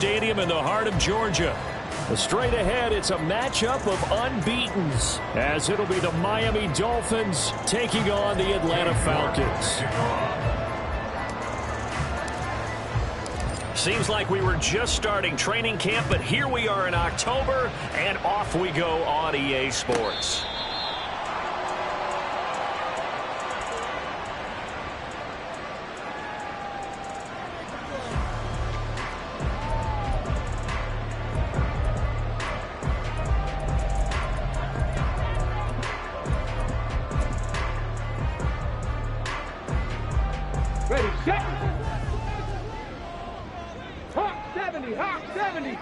Stadium in the heart of Georgia. Straight ahead, it's a matchup of unbeatens, as it'll be the Miami Dolphins taking on the Atlanta Falcons. Seems like we were just starting training camp, but here we are in October, and off we go on EA Sports. Ready, set. Hawk 70, Hawk 70.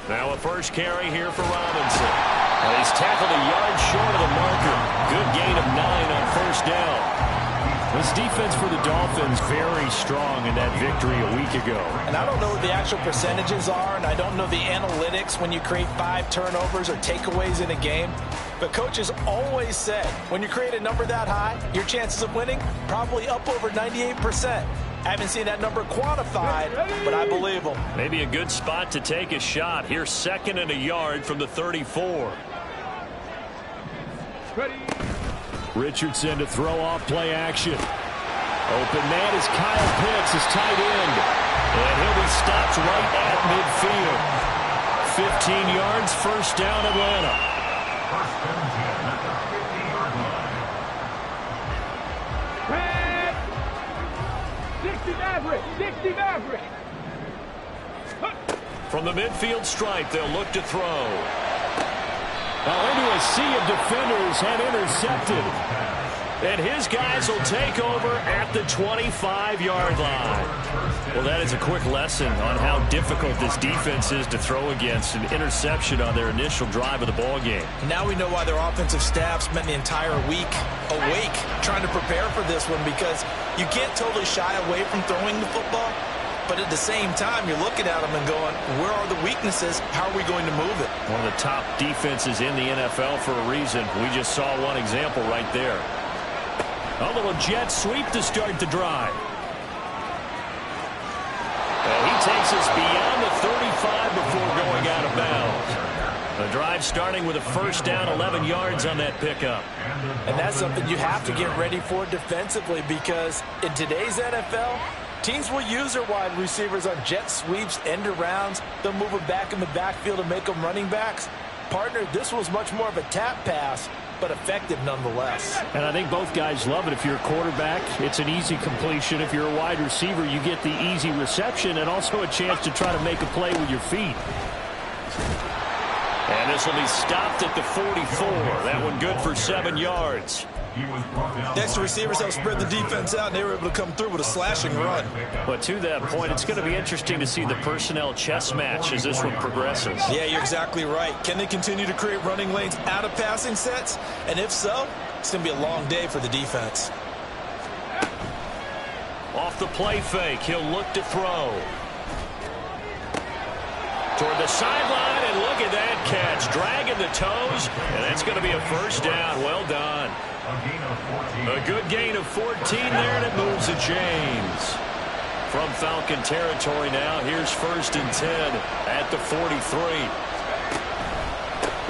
Now a first carry here for Robinson. And he's tackled a yard short of the marker. Good gain of 9 on first down. This defense for the Dolphins very strong in that victory a week ago. And I don't know what the actual percentages are, and I don't know the analytics when you create 5 turnovers or takeaways in a game. But coaches always said, when you create a number that high, your chances of winning probably up over 98%. I haven't seen that number quantified, but I believe them. Maybe a good spot to take a shot. Here's 2nd and a yard from the 34. Ready. Richardson to throw off play action. Open man is Kyle Pitts, his tight end. And he'll be stopped right at midfield. 15 yards, first down Atlanta. First and 10 at the 50-yard line. 60 Maverick, 60 Maverick. From the midfield stripe, they'll look to throw. Now into a sea of defenders and intercepted. And his guys will take over at the 25-yard line. Well, that is a quick lesson on how difficult this defense is to throw against. An interception on their initial drive of the ball game. Now we know why their offensive staff spent the entire week awake trying to prepare for this one, because you can't totally shy away from throwing the football. But at the same time, you're looking at them and going, where are the weaknesses? How are we going to move it? One of the top defenses in the NFL for a reason. We just saw one example right there. A little jet sweep to start the drive. And he takes us beyond the 35 before going out of bounds. The drive starting with a first down, 11 yards on that pickup. And that's something you have to get ready for defensively, because in today's NFL, teams will use their wide receivers on jet sweeps, end arounds. They'll move them back in the backfield and make them running backs. Partner, this was much more of a tap pass, but effective nonetheless. And I think both guys love it. If you're a quarterback, it's an easy completion. If you're a wide receiver, you get the easy reception and also a chance to try to make a play with your feet. And this will be stopped at the 44. That one good for 7 yards. Next, receivers help spread the defense out, and they were able to come through with a slashing run. But to that point, it's going to be interesting to see the personnel chess match as this one progresses. Yeah, you're exactly right. Can they continue to create running lanes out of passing sets? And if so, it's going to be a long day for the defense. Off the play fake, he'll look to throw. Toward the sideline, and look at that catch. Dragging the toes, and that's going to be a first down. Well done. A good gain of 14 there, and it moves the chains. From Falcon territory now, here's 1st and 10 at the 43.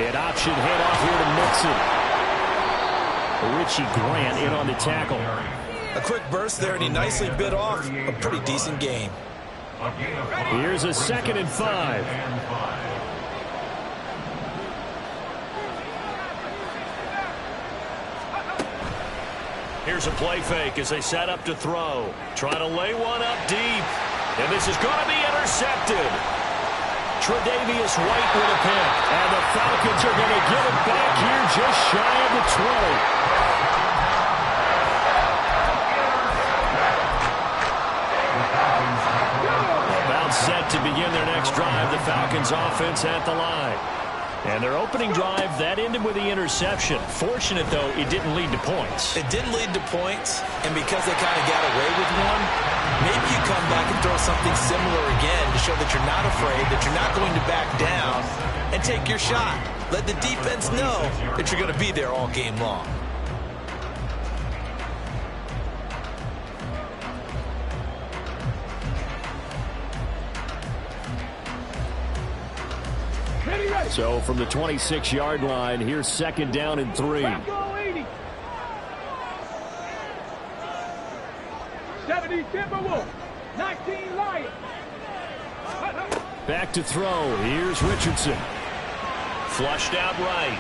An option handoff here to Mixon. Richie Grant in on the tackle. A quick burst there, and he nicely bit off a pretty decent gain. Here's a 2nd and 5. Here's a play fake as they set up to throw. Trying to lay one up deep. And this is going to be intercepted. Tre'Davious White with a pick. And the Falcons are going to give it back here just shy of the 20. About set to begin their next drive. The Falcons offense at the line. And their opening drive, that ended with the interception. Fortunate, though, it didn't lead to points. It didn't lead to points, and because they kind of got away with one, maybe you come back and throw something similar again to show that you're not afraid, that you're not going to back down, and take your shot. Let the defense know that you're going to be there all game long. So from the 26-yard line, here's 2nd down and 3. 70 Timberwolves, 19 Lions. Back to throw. Here's Richardson. Flushed out right.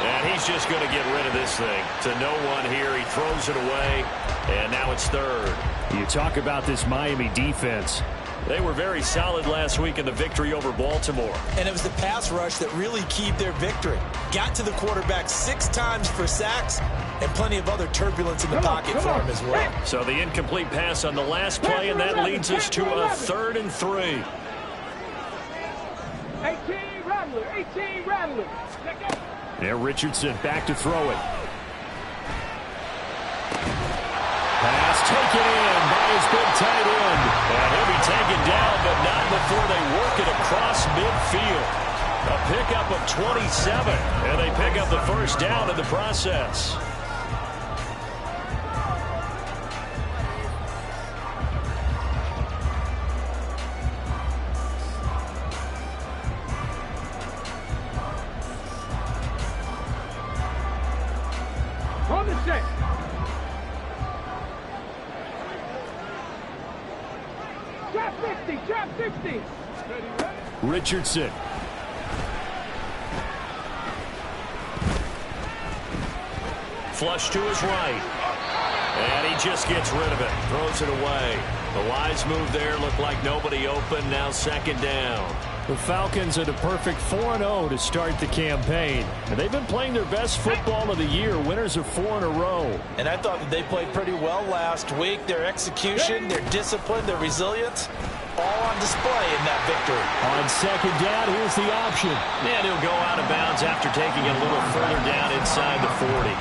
And he's just going to get rid of this thing. To no one here. He throws it away. And now it's 3rd. You talk about this Miami defense. They were very solid last week in the victory over Baltimore. And it was the pass rush that really keyed their victory. Got to the quarterback 6 times for sacks and plenty of other turbulence in the pocket for him as well. So the incomplete pass on the last play, and that leads us to a 3rd and 3. 18 Rattler, 18 Rattler. There, Richardson back to throw it. Pass taken in by his big tight end. And he'll be taken down, but not before they work it across midfield. A pickup of 27, and they pick up the 1st down in the process. On the set. Drop 60, drop 60. Richardson. Flush to his right. And he just gets rid of it. Throws it away. The wise move there. Looked like nobody open. Now 2nd down. The Falcons are the perfect 4-0 to start the campaign. And they've been playing their best football of the year. Winners of 4 in a row. And I thought that they played pretty well last week. Their execution, their discipline, their resilience, all on display in that victory. On 2nd down, here's the option. And he'll go out of bounds after taking it a little further down inside the 40.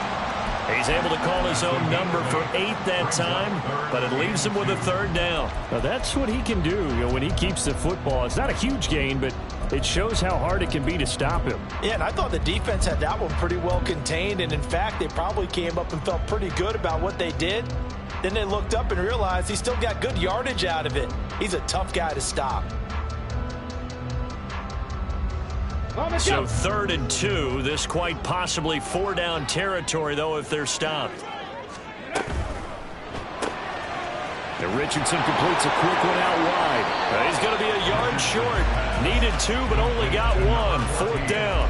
He's able to call his own number for 8 that time, but it leaves him with a 3rd down. Now that's what he can do, when he keeps the football. It's not a huge gain, but it shows how hard it can be to stop him. Yeah, and I thought the defense had that one pretty well contained, and in fact, they probably came up and felt pretty good about what they did. Then they looked up and realized he still got good yardage out of it. He's a tough guy to stop. So 3rd and 2. This quite possibly 4-down territory, though, if they're stopped. And Richardson completes a quick one out wide. He's going to be a yard short. Needed 2, but only got 1. 4th down.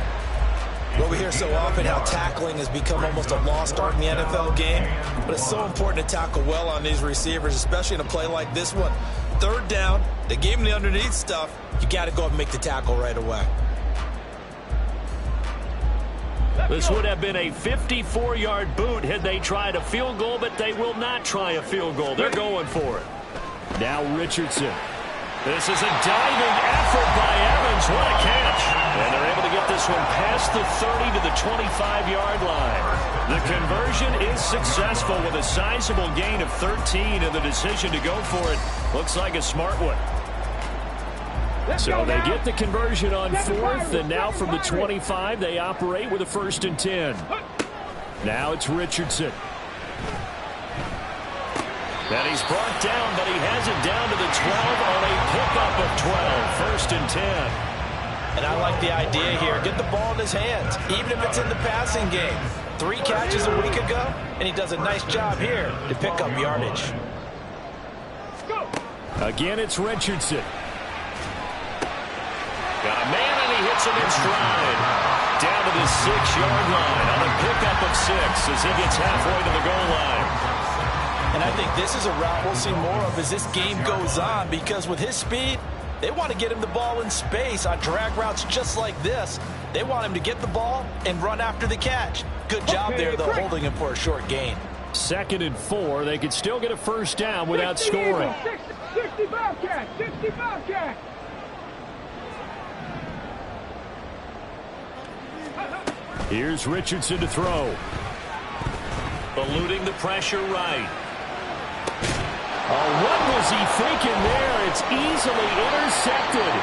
Well, we hear so often how tackling has become almost a lost art in the NFL game, but it's so important to tackle well on these receivers, especially in a play like this one. 3rd down, they gave him the underneath stuff. You got to go up and make the tackle right away. This would have been a 54-yard boot had they tried a field goal, but they will not try a field goal. They're going for it. Now Richardson. This is a diving effort by Evans. What a catch. And they're able to get this one past the 30 to the 25-yard line. The conversion is successful with a sizable gain of 13, and the decision to go for it looks like a smart one. So they get the conversion on 4th, and now from the 25, they operate with a 1st and 10. Now it's Richardson. And he's brought down, but he has it down to the 12 on a pickup of 12. 1st and 10. And I like the idea here. Get the ball in his hands, even if it's in the passing game. 3 catches a week ago, and he does a nice job here to pick up yardage. Again, it's Richardson. Got a man, and he hits him in stride. Down to the 6-yard line on a pickup of 6 as he gets halfway to the goal line. And I think this is a route we'll see more of as this game goes on, because with his speed, they want to get him the ball in space on drag routes just like this. They want him to get the ball and run after the catch. Good job there, though, holding him for a short gain. 2nd and 4. They could still get a 1st down without scoring. 60 Bobcats, 60 Bobcats. Here's Richardson to throw. Eluding the pressure right. Oh, what was he thinking there? It's easily intercepted.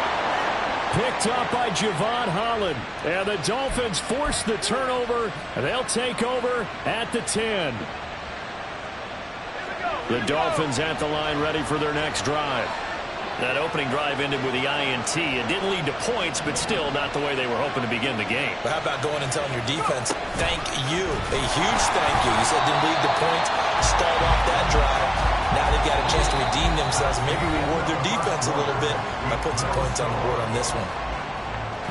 Picked up by Javon Holland. And the Dolphins force the turnover. They'll take over at the 10. The Dolphins at the line ready for their next drive. That opening drive ended with the INT. It didn't lead to points, but still not the way they were hoping to begin the game. But how about going and telling your defense, thank you, a huge thank you. You said didn't lead to points, start off that drive. Now they've got a chance to redeem themselves and maybe reward their defense a little bit by putting some points on the board on this one.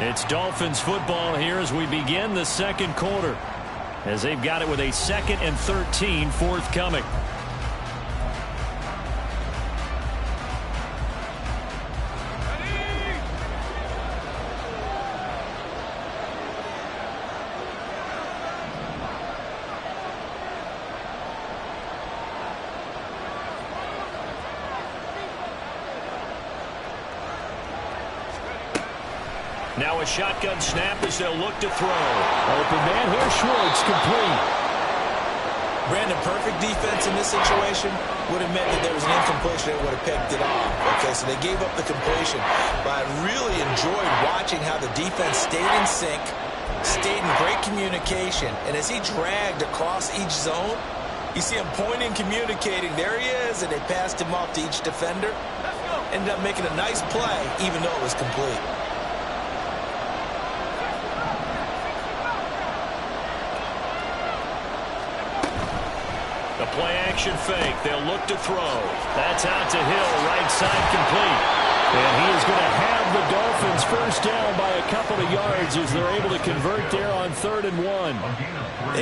It's Dolphins football here as we begin the second quarter, as they've got it with a 2nd and 13 forthcoming. Now a shotgun snap as they'll look to throw. Open man here, Schwartz, complete. Brandon, perfect defense in this situation would have meant that there was an incompletion that would have picked it off. Okay, so they gave up the completion. But I really enjoyed watching how the defense stayed in sync, stayed in great communication. And as he dragged across each zone, you see him pointing, communicating. There he is, and they passed him off to each defender. Ended up making a nice play, even though it was complete. The play-action fake. They'll look to throw. That's out to Hill, right side complete. And he is going to have the Dolphins first down by a couple of yards as they're able to convert there on 3rd and 1.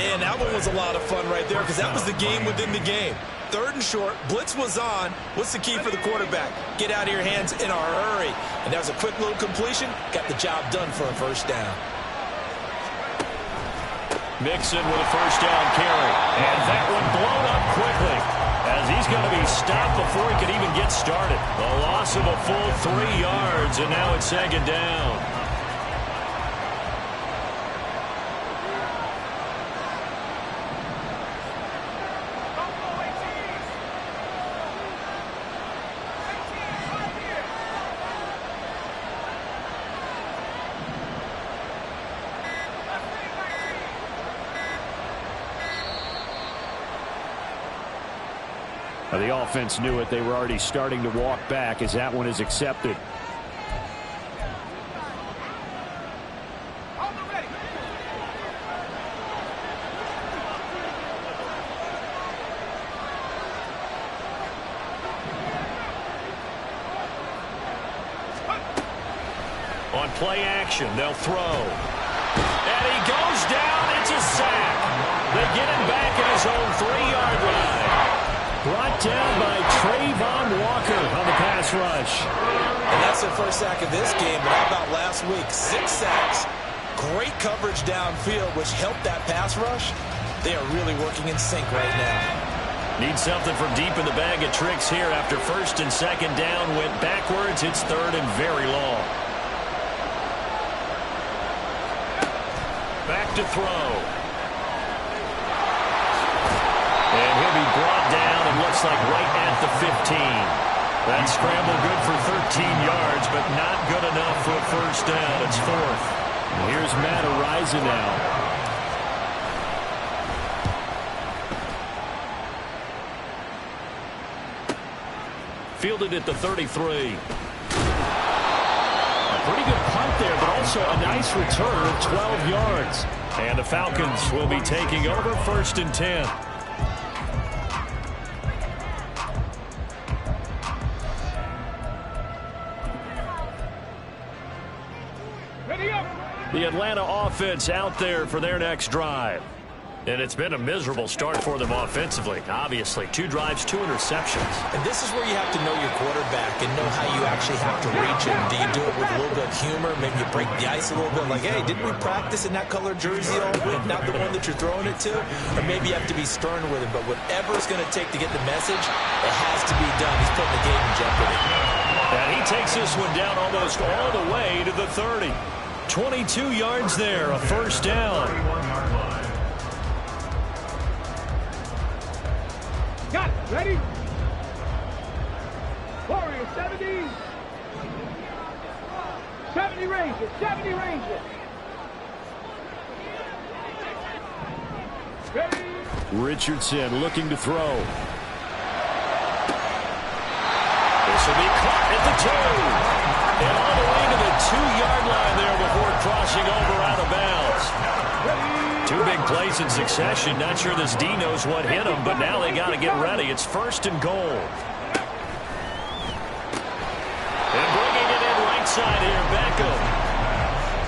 And that one was a lot of fun right there because that was the game within the game. 3rd and short, blitz was on. What's the key for the quarterback? Get out of your hands in a hurry. And that was a quick little completion. Got the job done for a first down. Mixon with a first down carry. And that one blown up quickly as he's going to be stopped before he could even get started. A loss of a full 3 yards, and now it's 2nd down. The offense knew it. They were already starting to walk back as that one is accepted. On play action, they'll throw. And he goes down. It's a sack. They get him back at his own 3-yard line. Brought down by Trayvon Walker on the pass rush. And that's their first sack of this game, but how about last week? 6 sacks. Great coverage downfield, which helped that pass rush. They are really working in sync right now. Need something from deep in the bag of tricks here after 1st and 2nd down. Went backwards. It's 3rd and very long. Back to throw. And he'll be brought down, and looks like right at the 15. That scramble good for 13 yards, but not good enough for a first down. It's 4th. And here's Matt Ariza now. Fielded at the 33. A pretty good punt there, but also a nice return of 12 yards. And the Falcons will be taking over 1st and 10. The Atlanta offense out there for their next drive. And it's been a miserable start for them offensively. Obviously, 2 drives, 2 interceptions. And this is where you have to know your quarterback and know how you actually have to reach him. Do you do it with a little bit of humor? Maybe you break the ice a little bit like, hey, didn't we practice in that color jersey all week, not the one that you're throwing it to? Or maybe you have to be stern with him. But whatever it's going to take to get the message, it has to be done. He's putting the game in jeopardy. And he takes this one down almost all the way to the 30. 22 yards there, a first down. Got it. Ready? Warrior 70. 70 Rangers. 70 Rangers. Ready? Richardson looking to throw. This will be caught at the 2. And all the way to the 2-yard line there before crossing over out of bounds. 2 big plays in succession. Not sure this D knows what hit him, but now they got to get ready. It's 1st and goal. And bringing it in right side here, Beckham.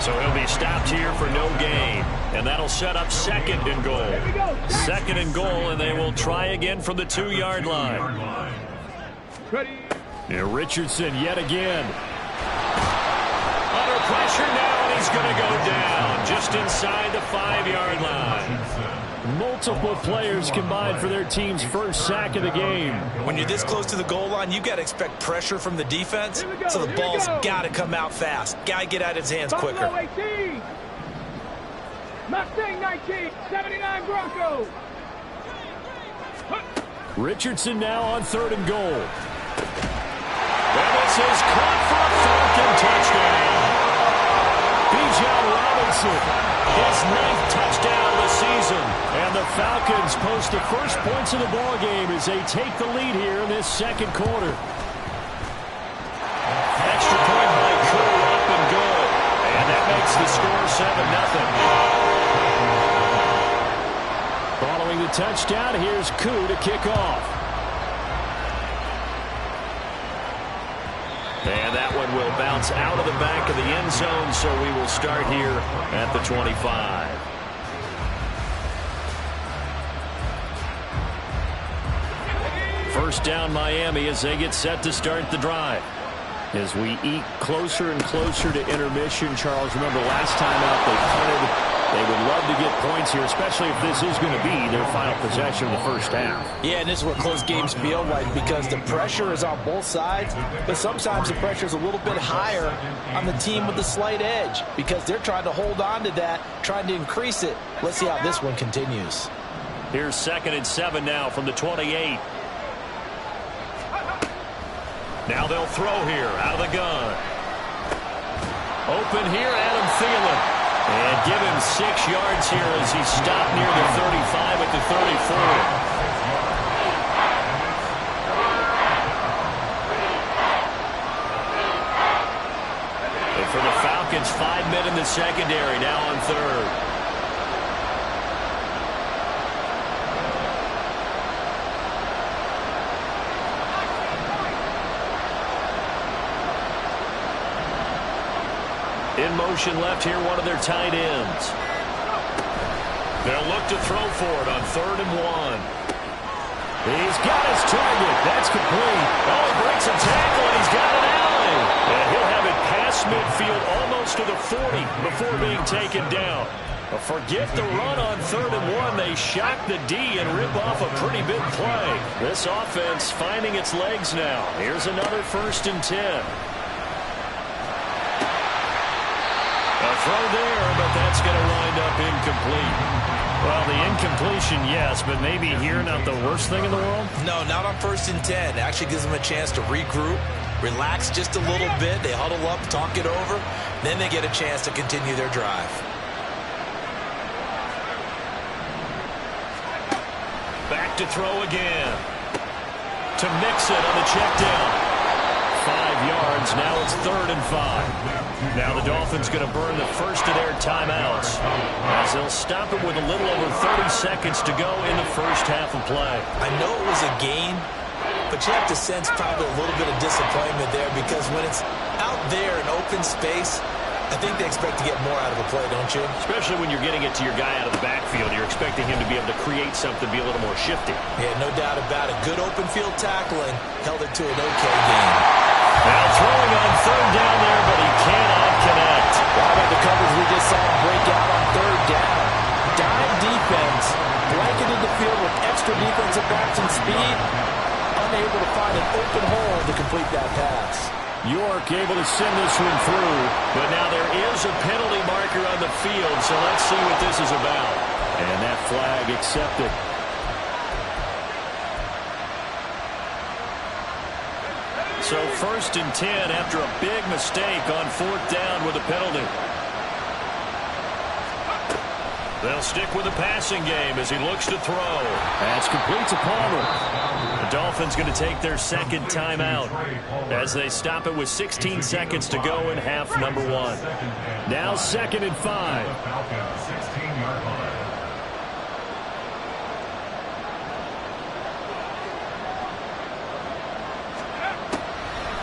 So he'll be stopped here for no gain. And that'll set up 2nd and goal. 2nd and goal, and they will try again from the 2-yard line. And Richardson yet again. Under pressure now, and he's going to go down just inside the 5-yard line. Multiple players combined for their team's first sack of the game. When you're this close to the goal line, you've got to expect pressure from the defense, so the ball's got to come out fast. Got to get out of his hands quicker. Mustang 19, 79 Broncos. Richardson now on 3rd and goal. And this is caught for a Falcon touchdown. Bijan Robinson, his 9th touchdown of the season. And the Falcons post the first points of the ball game as they take the lead here in this 2nd quarter. Extra point by Crew, up and good. And that makes the score 7-0. Following the touchdown, here's Koo to kick off. And that one will bounce out of the back of the end zone, so we will start here at the 25. First down Miami as they get set to start the drive. As we eke closer and closer to intermission, Charles, remember last time out they punted. They would love to get points here, especially if this is going to be their final possession of the first half. Yeah, and this is what close games feel like because the pressure is on both sides, but sometimes the pressure is a little bit higher on the team with the slight edge because they're trying to hold on to that, trying to increase it. Let's see how this one continues. Here's 2nd and 7 now from the 28. Now they'll throw here out of the gun. Open here, Adam Thielen. And give him 6 yards here as he stopped near the 35 at the 34. And for the Falcons, 5 men in the secondary, now on 3rd. In motion left here, one of their tight ends. They'll look to throw for it on 3rd and 1. He's got his target. That's complete. Oh, he breaks a tackle, and he's got an alley. And he'll have it past midfield almost to the 40 before being taken down. But forget the run on 3rd and 1. They shock the D and rip off a pretty big play. This offense finding its legs now. Here's another 1st and 10. Throw there, but that's going to wind up incomplete. Well, the incompletion, yes, but maybe here not the worst thing in the world? No, not on 1st and 10. It actually gives them a chance to regroup, relax just a little bit. They huddle up, talk it over. Then they get a chance to continue their drive. Back to throw again. To mix it on the check down. 5 yards. Now it's 3rd and 5. Now the Dolphins going to burn the first of their timeouts as they'll stop it with a little over 30 seconds to go in the first half of play. I know it was a gain, but you have to sense probably a little bit of disappointment there because when it's out there in open space, I think they expect to get more out of a play, don't you? Especially when you're getting it to your guy out of the backfield. You're expecting him to be able to create something, be a little more shifty. Yeah, no doubt about it. Good open field tackling held it to an okay game. Now throwing on 3rd down there, but he cannot connect. How about the coverage we just saw him break out on 3rd down? Dime defense, blanketed the field with extra defensive backs and speed, unable to find an open hole to complete that pass. York able to send this one through. But now there is a penalty marker on the field, so let's see what this is about. And that flag accepted. So 1st and 10 after a big mistake on 4th down with a penalty. They'll stick with the passing game as he looks to throw. That's complete to Palmer. The Dolphins going to take their second timeout as they stop it with 16 seconds to go in half number 1. Now 2nd and 5.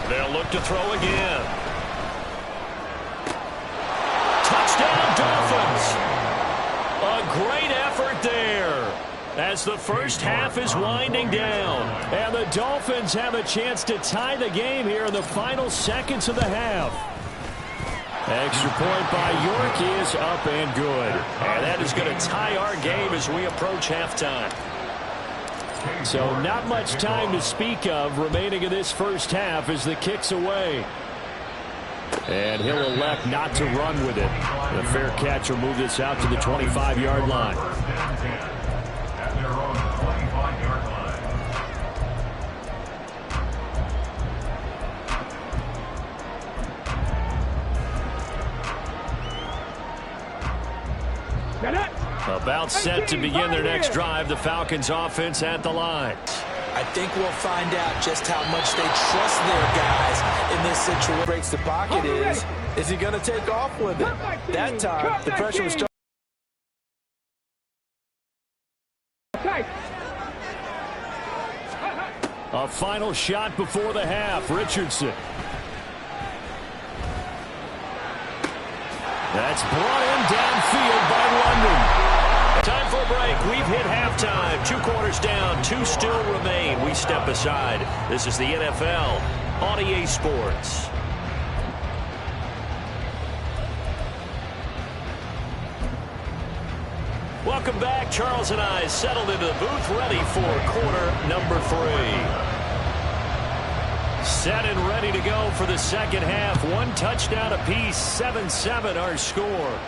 They'll look to throw again. Touchdown, Dolphins! A great effort there as the first half is winding down. And the Dolphins have a chance to tie the game here in the final seconds of the half. Extra point by York is up and good. And that is going to tie our game as we approach halftime. So not much time to speak of remaining in this first half as the kick's away. And he'll elect not to run with it. The fair catch will move this out to the 25-yard line. About set to begin their next drive. The Falcons offense at the line. I think we'll find out just how much they trust their guys in this situation. Breaks the pocket is he going to take off with it? That time, the pressure was starting. A final shot before the half. Richardson. That's brought in downfield by London. Time for a break. We've hit halftime. 2 quarters down. 2 still remain. We step aside. This is the NFL on EA Sports. Welcome back. Charles and I settled into the booth, ready for quarter number 3. Set and ready to go for the second half. 1 touchdown apiece. 7-7 our score.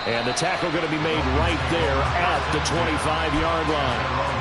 And the tackle going to be made right there at the 25-yard line.